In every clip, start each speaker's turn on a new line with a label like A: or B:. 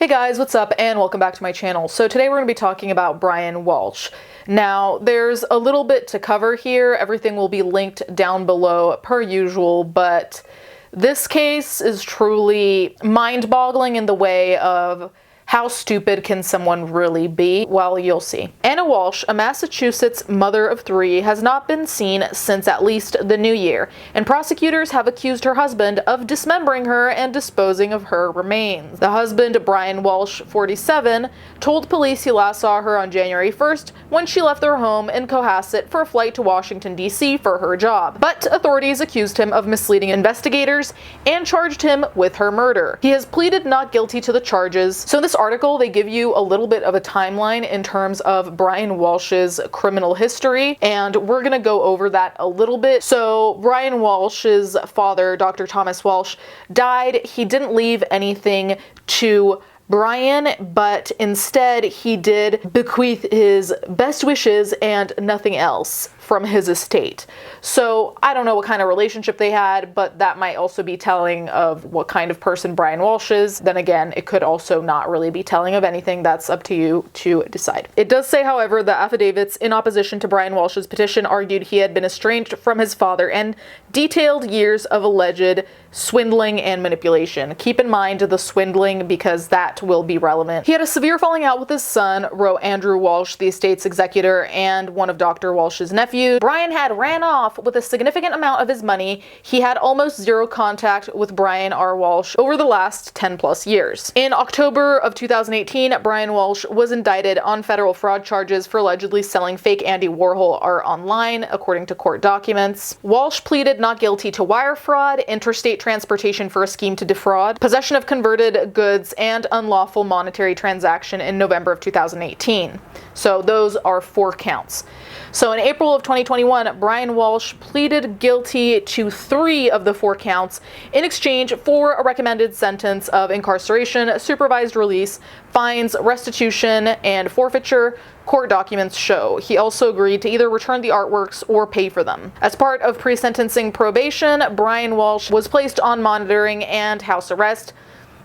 A: Hey guys, what's up and welcome back to my channel. So today we're going to be talking about Brian Walshe. Now there's a little bit to cover here. Everything will be linked down below per usual, but this case is truly mind-boggling in the way of how stupid can someone really be? Well, you'll see. Anna Walshe, a Massachusetts mother of three, has not been seen since at least the new year, and prosecutors have accused her husband of dismembering her and disposing of her remains. The husband, Brian Walshe, 47, told police he last saw her on January 1st when she left their home in Cohasset for a flight to Washington, D.C. for her job. But authorities accused him of misleading investigators and charged him with her murder. He has pleaded not guilty to the charges. So in this article, they give you a little bit of a timeline in terms of Brian Walshe's criminal history, and we're gonna go over that a little bit. So Brian Walshe's father, Dr. Thomas Walshe, died. He didn't leave anything to Brian, but instead he did bequeath his best wishes and nothing else from his estate. So I don't know what kind of relationship they had, but that might also be telling of what kind of person Brian Walshe is. Then again, it could also not really be telling of anything. That's up to you to decide. It does say, however, the affidavits in opposition to Brian Walshe's petition argued he had been estranged from his father and detailed years of alleged swindling and manipulation. Keep in mind the swindling because that will be relevant. He had a severe falling out with his son, wrote Andrew Walshe, the estate's executor and one of Dr. Walshe's nephews. Brian had ran off with a significant amount of his money. He had almost zero contact with Brian R. Walshe over the last 10 plus years. In October of 2018, Brian Walshe was indicted on federal fraud charges for allegedly selling fake Andy Warhol art online, according to court documents. Walshe pleaded not guilty to wire fraud, interstate transportation for a scheme to defraud, possession of converted goods, and unlawful monetary transaction in November of 2018. So those are 4 counts. So in April of 2021, Brian Walshe pleaded guilty to 3 of the 4 counts in exchange for a recommended sentence of incarceration, supervised release, fines, restitution, and forfeiture. Court documents show he also agreed to either return the artworks or pay for them. As part of pre-sentencing probation, Brian Walshe was placed on monitoring and house arrest.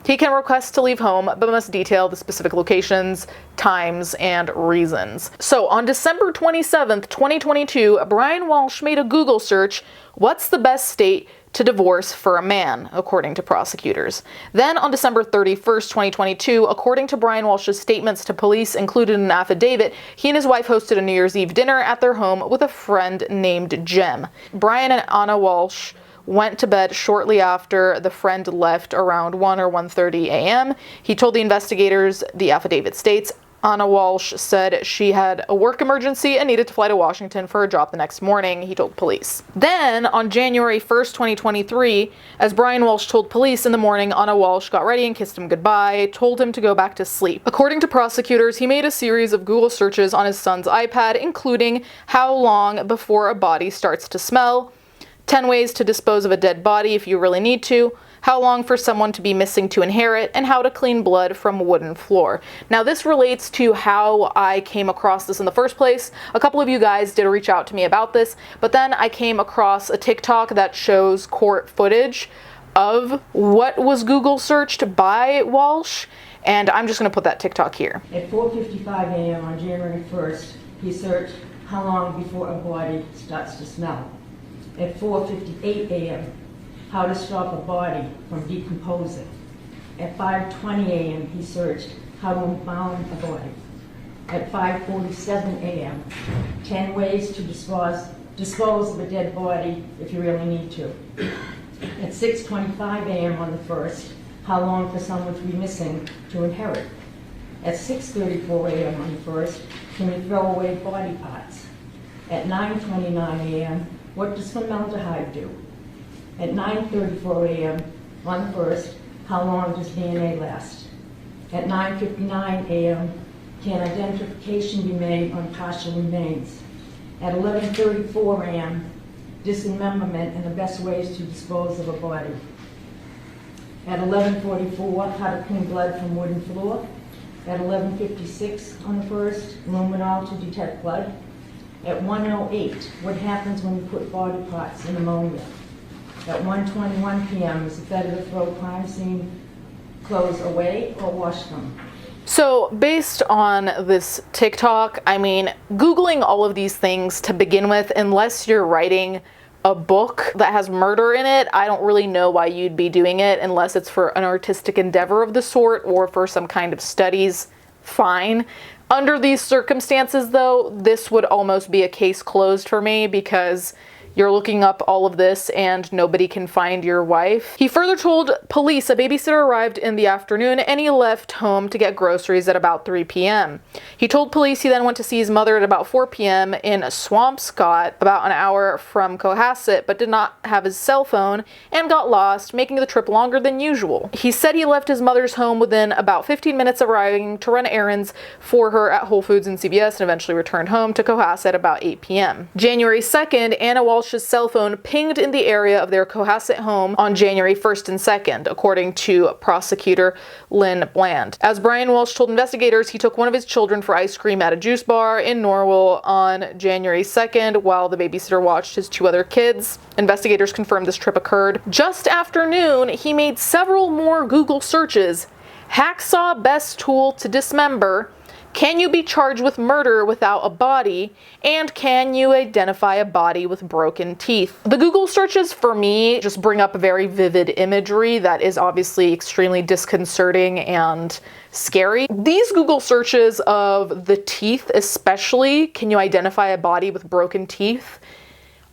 A: He can request to leave home, but must detail the specific locations, times, and reasons. So on December 27th, 2022, Brian Walshe made a Google search, "What's the best state to divorce for a man?" according to prosecutors. Then on December 31st, 2022, according to Brian Walshe's statements to police included in an affidavit, he and his wife hosted a New Year's Eve dinner at their home with a friend named Jem. Brian and Anna Walshe went to bed shortly after the friend left around 1 or 1:30 a.m. He told the investigators, the affidavit states, Anna Walshe said she had a work emergency and needed to fly to Washington for a job the next morning, he told police. Then, on January 1st, 2023, as Brian Walshe told police in the morning, Anna Walshe got ready and kissed him goodbye, told him to go back to sleep. According to prosecutors, he made a series of Google searches on his son's iPad, including how long before a body starts to smell, 10 ways to dispose of a dead body if you really need to, how long for someone to be missing to inherit, and how to clean blood from a wooden floor. Now this relates to how I came across this in the first place. A couple of you guys did reach out to me about this, but then I came across a TikTok that shows court footage of what was Google searched by Walshe, and I'm just going to put that TikTok here.
B: At 4:55 a.m. on January 1st, he searched how long before a body starts to smell. At 4:58 a.m., how to stop a body from decomposing. At 5:20 a.m., he searched how to embalm a body. At 5:47 a.m., 10 ways to dispose of a dead body if you really need to. At 6:25 a.m. on the 1st, how long for someone to be missing to inherit. At 6:34 a.m. on the 1st, can you throw away body parts? At 9:29 a.m., what does formaldehyde do? At 9:34 a.m. on the 1st, how long does DNA last? At 9:59 a.m., can identification be made on partial remains? At 11:34 a.m., dismemberment and the best ways to dispose of a body. At 11:44, how to clean blood from wooden floor. At 11:56 on the 1st, luminol to detect blood. At 1:08, what happens when you put body parts in ammonia? At 1:21 p.m. is it better to throw crime scene clothes away or wash them?
A: So based on this TikTok, I mean, Googling all of these things to begin with, unless you're writing a book that has murder in it, I don't really know why you'd be doing it unless it's for an artistic endeavor of the sort or for some kind of studies. Fine. Under these circumstances, though, this would almost be a case closed for me because you're looking up all of this and nobody can find your wife. He further told police a babysitter arrived in the afternoon and he left home to get groceries at about 3 p.m. He told police he then went to see his mother at about 4 p.m. in Swampscott, about an hour from Cohasset, but did not have his cell phone and got lost, making the trip longer than usual. He said he left his mother's home within about 15 minutes of arriving to run errands for her at Whole Foods and CVS and eventually returned home to Cohasset about 8 p.m. January 2nd, Anna Walsh's cell phone pinged in the area of their Cohasset home on January 1st and 2nd, according to prosecutor Lynn Bland. As Brian Walshe told investigators, he took one of his children for ice cream at a juice bar in Norwell on January 2nd while the babysitter watched his two other kids. Investigators confirmed this trip occurred. Just after noon, he made several more Google searches. Hacksaw best tool to dismember. Can you be charged with murder without a body? And can you identify a body with broken teeth? The Google searches for me just bring up very vivid imagery that is obviously extremely disconcerting and scary. These Google searches of the teeth especially, can you identify a body with broken teeth?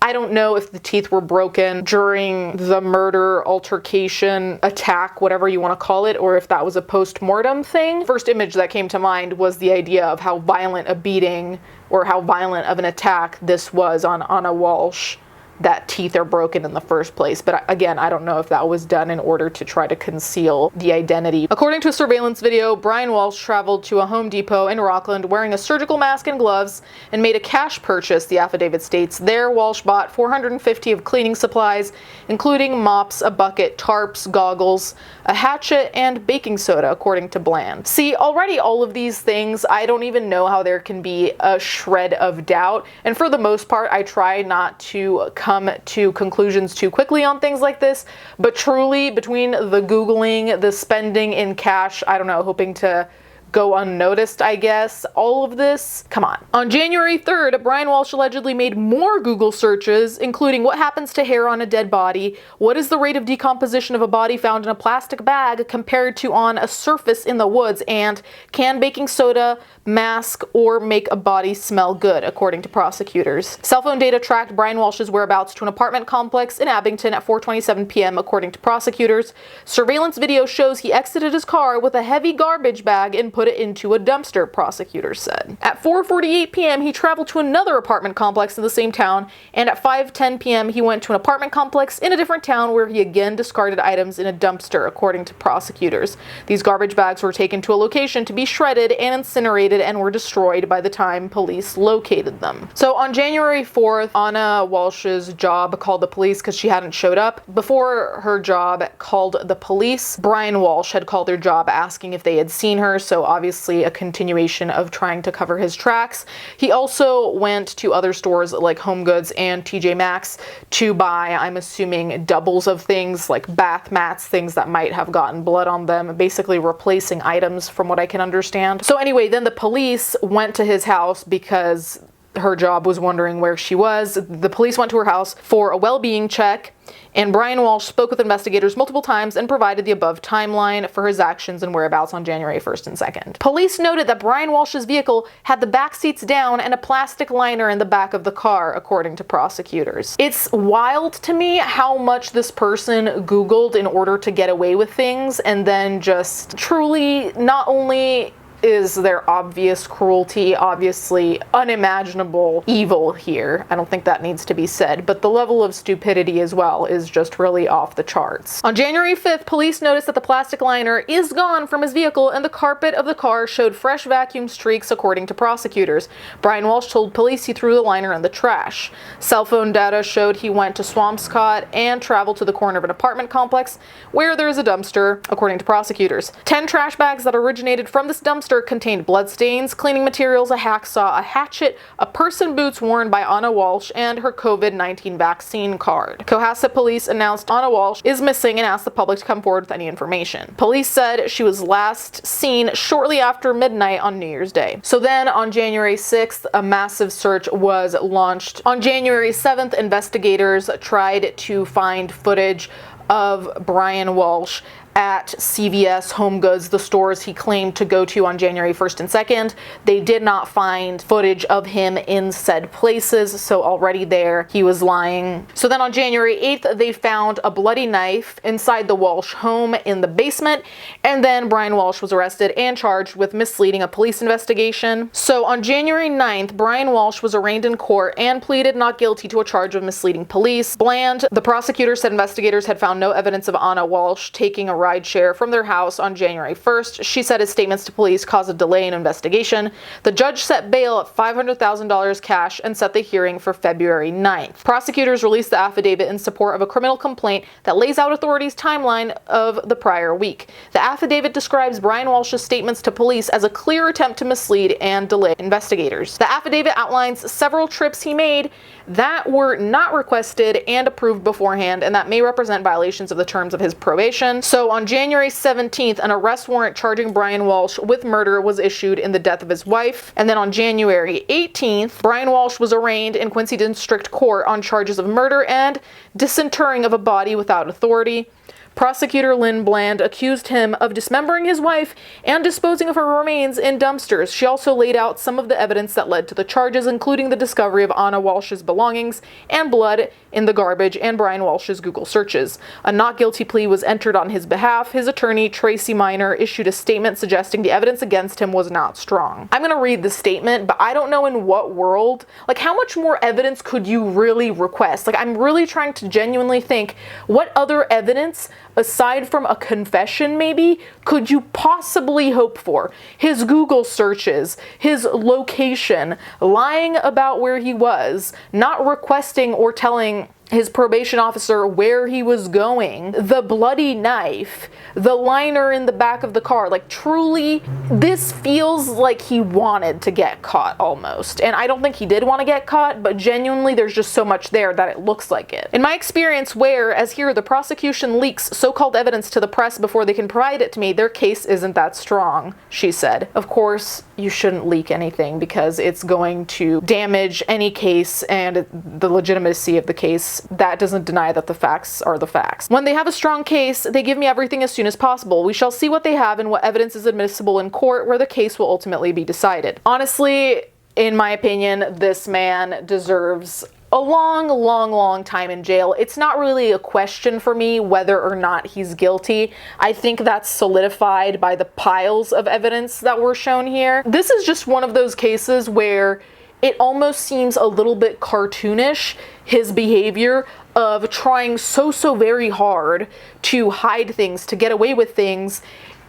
A: I don't know if the teeth were broken during the murder, altercation, attack, whatever you want to call it, or if that was a post-mortem thing. First image that came to mind was the idea of how violent a beating or how violent of an attack this was on Anna Walshe, that teeth are broken in the first place. But again, I don't know if that was done in order to try to conceal the identity. According to a surveillance video, Brian Walshe traveled to a Home Depot in Rockland wearing a surgical mask and gloves and made a cash purchase, the affidavit states. There, Walshe bought $450 of cleaning supplies, including mops, a bucket, tarps, goggles, a hatchet, and baking soda, according to Bland. See, already all of these things, I don't even know how there can be a shred of doubt. And for the most part, I try not to come to conclusions too quickly on things like this, but truly between the Googling, the spending in cash, I don't know, hoping to go unnoticed, I guess, all of this, come on. On January 3rd, Brian Walshe allegedly made more Google searches, including what happens to hair on a dead body, what is the rate of decomposition of a body found in a plastic bag compared to on a surface in the woods, and can baking soda mask or make a body smell good, according to prosecutors. Cell phone data tracked Brian Walsh's whereabouts to an apartment complex in Abington at 4:27 p.m., according to prosecutors. Surveillance video shows he exited his car with a heavy garbage bag and put it into a dumpster, prosecutors said. At 4:48 p.m., he traveled to another apartment complex in the same town, and at 5:10 p.m., he went to an apartment complex in a different town where he again discarded items in a dumpster, according to prosecutors. These garbage bags were taken to a location to be shredded and incinerated and were destroyed by the time police located them. So on January 4th, Anna Walsh's job called the police because she hadn't showed up. Before her job called the police, Brian Walshe had called their job asking if they had seen her, so obviously a continuation of trying to cover his tracks. He also went to other stores like Home Goods and TJ Maxx to buy, I'm assuming, doubles of things like bath mats, things that might have gotten blood on them, basically replacing items from what I can understand. So anyway, then the police went to his house because her job was wondering where she was. The police went to her house for a well-being check, and Brian Walshe spoke with investigators multiple times and provided the above timeline for his actions and whereabouts on January 1st and 2nd. Police noted that Brian Walsh's vehicle had the back seats down and a plastic liner in the back of the car, according to prosecutors. It's wild to me how much this person Googled in order to get away with things, and then just truly not only is there obvious cruelty, obviously unimaginable evil here. I don't think that needs to be said, but the level of stupidity as well is just really off the charts. On January 5th, police noticed that the plastic liner is gone from his vehicle and the carpet of the car showed fresh vacuum streaks, according to prosecutors. Brian Walshe told police he threw the liner in the trash. Cell phone data showed he went to Swampscott and traveled to the corner of an apartment complex where there is a dumpster, according to prosecutors. 10 trash bags that originated from this dumpster dumpster contained bloodstains, cleaning materials, a hacksaw, a hatchet, a purse and boots worn by Anna Walshe, and her COVID-19 vaccine card. Cohasset police announced Anna Walshe is missing and asked the public to come forward with any information. Police said she was last seen shortly after midnight on New Year's Day. So then on January 6th, a massive search was launched. On January 7th, investigators tried to find footage of Brian Walshe at CVS, Home Goods, the stores he claimed to go to on January 1st and 2nd. They did not find footage of him in said places, so already there he was lying. So then on January 8th, they found a bloody knife inside the Walshe home in the basement, and then Brian Walshe was arrested and charged with misleading a police investigation. So on January 9th, Brian Walshe was arraigned in court and pleaded not guilty to a charge of misleading police. Bland, the prosecutor, said investigators had found no evidence of Anna Walshe taking a ride share from their house on January 1st. She said his statements to police caused a delay in investigation. The judge set bail at $500,000 cash and set the hearing for February 9th. Prosecutors released the affidavit in support of a criminal complaint that lays out authorities' timeline of the prior week. The affidavit describes Brian Walshe's statements to police as a clear attempt to mislead and delay investigators. The affidavit outlines several trips he made that were not requested and approved beforehand, and that may represent violations of the terms of his probation. So on January 17th, an arrest warrant charging Brian Walshe with murder was issued in the death of his wife. And then on January 18th, Brian Walshe was arraigned in Quincy District Court on charges of murder and disinterring of a body without authority. Prosecutor Lynn Bland accused him of dismembering his wife and disposing of her remains in dumpsters. She also laid out some of the evidence that led to the charges, including the discovery of Anna Walshe's belongings and blood in the garbage and Brian Walshe's Google searches. A not guilty plea was entered on his behalf. His attorney, Tracy Minor, issued a statement suggesting the evidence against him was not strong. I'm going to read the statement, but I don't know in what world, like how much more evidence could you really request? Like I'm really trying to genuinely think, what other evidence aside from a confession maybe could you possibly hope for? His Google searches, his location, lying about where he was, not requesting or telling his probation officer where he was going, the bloody knife, the liner in the back of the car. Like truly, this feels like he wanted to get caught almost. And I don't think he did want to get caught, but genuinely there's just so much there that it looks like it. In my experience, where, as here, the prosecution leaks so-called evidence to the press before they can provide it to me, their case isn't that strong, she said. Of course, you shouldn't leak anything because it's going to damage any case and the legitimacy of the case. That doesn't deny that the facts are the facts. When they have a strong case, they give me everything as soon as possible. We shall see what they have and what evidence is admissible in court where the case will ultimately be decided. Honestly, in my opinion, this man deserves a long time in jail. It's not really a question for me whether or not he's guilty. I think that's solidified by the piles of evidence that were shown here. This is just one of those cases where it almost seems a little bit cartoonish, his behavior of trying so very hard to hide things, to get away with things,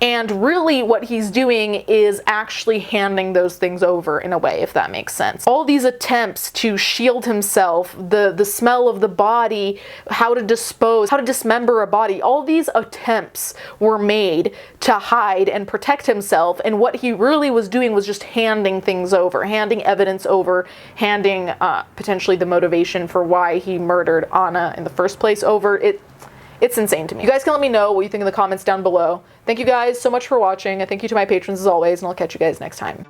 A: and really what he's doing is actually handing those things over in a way, if that makes sense. All these attempts to shield himself, the smell of the body, how to dispose, how to dismember a body, all these attempts were made to hide and protect himself, and what he really was doing was just handing things over, handing evidence over, handing potentially the motivation for why he murdered Anna in the first place over. It's insane to me. You guys can let me know what you think in the comments down below. Thank you guys so much for watching. Thank you to my patrons as always, and I'll catch you guys next time.